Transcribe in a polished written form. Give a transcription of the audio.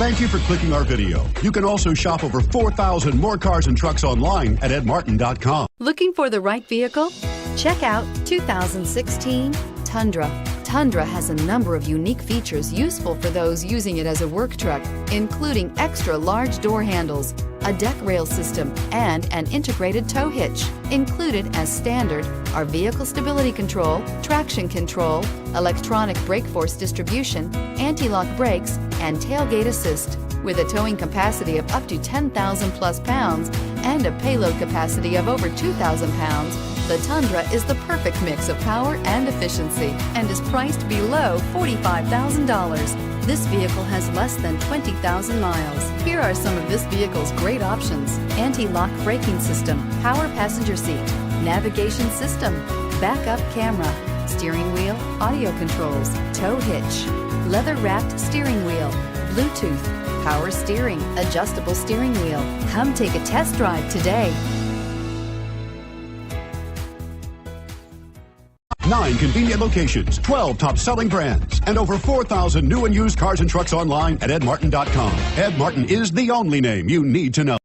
Thank you for clicking our video. You can also shop over 4,000 more cars and trucks online at edmartin.com. Looking for the right vehicle? Check out 2016 Tundra. Tundra has a number of unique features useful for those using it as a work truck, including extra large door handles, a deck rail system, and an integrated tow hitch. Included as standard are vehicle stability control, traction control, electronic brake force distribution, anti-lock brakes, and tailgate assist. With a towing capacity of up to 10,000 plus pounds and a payload capacity of over 2,000 pounds, the Tundra is the perfect mix of power and efficiency and is priced below $45,000. This vehicle has less than 20,000 miles. Here are some of this vehicle's great options: anti-lock braking system, power passenger seat, navigation system, backup camera, steering wheel audio controls, tow hitch, leather-wrapped steering wheel, Bluetooth, power steering, adjustable steering wheel. Come take a test drive today. 9 convenient locations, 12 top-selling brands, and over 4,000 new and used cars and trucks online at edmartin.com. Ed Martin is the only name you need to know.